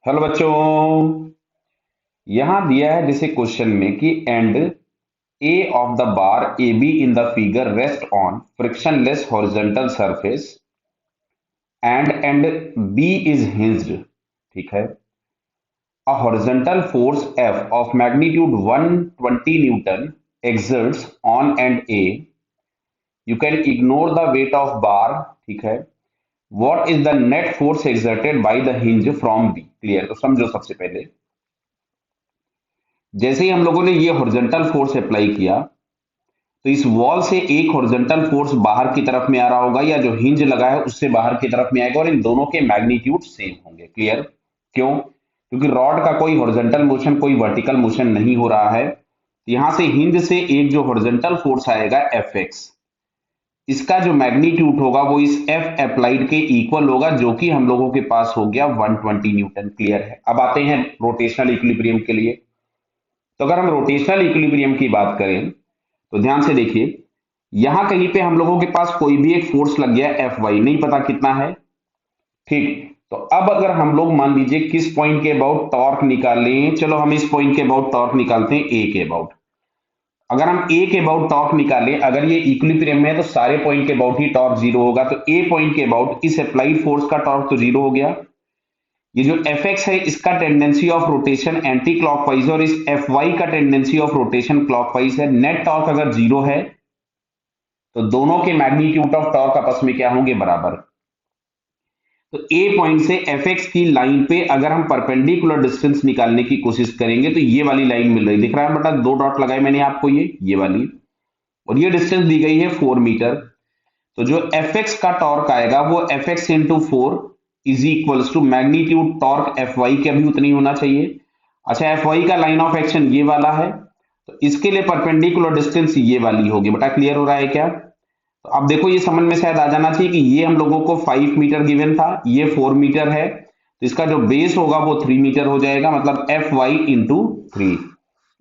Hello बच्चों। यहां दिया है जैसे क्वेश्चन में कि end A of the bar A B in the figure rest on frictionless horizontal surface and B is hinged. ठीक है। A horizontal force F of magnitude 120 newton exerts on and A. You can ignore the weight of bar. ठीक है। What is the net force exerted by the hinge from B? Clear. तो समझो सबसे पहले जैसे ही हम लोगों ने ये हॉरिजॉन्टल फोर्स अप्लाई किया तो इस वॉल से एक हॉरिजॉन्टल फोर्स बाहर की तरफ में आ रहा होगा या जो हिंज लगा है उससे बाहर की तरफ में आएगा और इन दोनों के मैग्नीट्यूड सेम होंगे। क्लियर। क्यों? क्योंकि रॉड का कोई हॉरिजॉन्टल मोशन कोई वर्टिकल मोशन नहीं हो रहा है। यहां से हिंज से एक जो हॉरिजॉन्टल फोर्स आएगा एफ एक्स, इसका जो मैग्नीट्यूड होगा वो इस एफ अप्लाइड के इक्वल होगा जो कि हम लोगों के पास हो गया 120 न्यूटन। क्लियर है। अब आते हैं रोटेशनल इक्विलिब्रियम के लिए। तो अगर हम रोटेशनल इक्विलिब्रियम की बात करें तो ध्यान से देखिए, यहां कहीं पे हम लोगों के पास कोई भी एक फोर्स लग गया एफ वाई, नहीं पता कितना है। ठीक। तो अब अगर हम लोग मान लीजिए किस पॉइंट के अबाउट टॉर्क निकालें, चलो हम इस पॉइंट के अबाउट टॉर्क निकालते हैं ए के अबाउट। अगर हम ए के अबाउट टॉर्क निकालें, अगर ये इक्विलिब्रियम में है तो सारे पॉइंट के अबाउट ही टॉर्क जीरो होगा। तो ए पॉइंट के अबाउट इस अप्लाइड फोर्स का टॉर्क तो जीरो हो गया। ये जो एफ एक्स है इसका tendency of rotation anti clockwise और इस एफ वाई का टेंडेंसी ऑफ रोटेशन क्लॉकवाइज है। नेट टॉर्क अगर जीरो है तो दोनों के मैग्नीट्यूड ऑफ टॉर्क आपस में क्या होंगे? बराबर। तो ए पॉइंट से एफ एक्स की लाइन पे अगर हम परपेंडिकुलर डिस्टेंस निकालने की कोशिश करेंगे तो ये वाली लाइन मिल रही, दिख रहा है बेटा, दो डॉट लगाए मैंने आपको, ये वाली, और ये डिस्टेंस दी गई है 4 मीटर। तो जो एफ एक्स का टॉर्क आएगा वो F X into four is equals to magnitude torque F Y का भी उतना ही होना चाहिए। अच्छा, एफ वाई का लाइन ऑफ एक्शन ये वाला है तो इसके लिए परपेंडिकुलर डिस्टेंस ये वाली होगी। बेटा क्लियर हो रहा है क्या? तो अब देखो ये समझ में शायद आ जाना चाहिए कि ये हम लोगों को 5 मीटर गिवन था, ये 4 मीटर है, तो इसका जो बेस होगा वो 3 मीटर हो जाएगा, मतलब एफ वाई इंटू थ्री।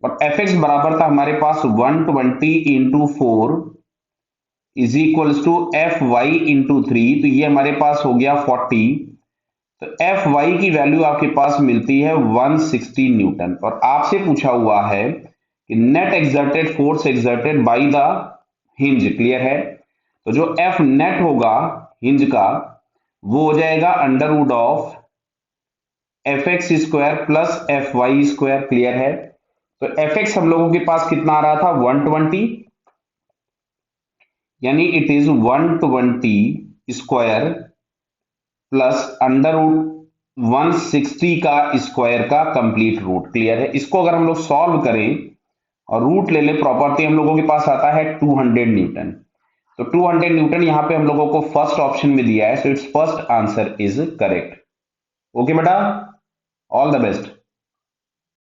और एफ एक्स बराबर था हमारे पास 120 into four is equals to F Y into three. तो ये हमारे पास हो गया 40। तो एफ वाई की वैल्यू आपके पास मिलती है 160 न्यूटन। और आपसे पूछा हुआ है कि net exerted force exerted by the hinge. Clear है। तो जो एफ नेट होगा हिंज का वो हो जाएगा under root of F X square plus F Y square. Clear है। तो एफ एक्स हम लोगों के पास कितना आ रहा था? 120, यानी it is 120 square plus under root 160 का स्क्वायर का कंप्लीट रूट। क्लियर है। इसको अगर हम लोग सॉल्व करें और रूट ले ले प्रॉपर्टी, हम लोगों के पास आता है 200 न्यूटन। तो 200 न्यूटन यहां पे हम लोगों को फर्स्ट ऑप्शन में दिया है, so it's first answer is correct. Okay बेटा, ऑल द बेस्ट।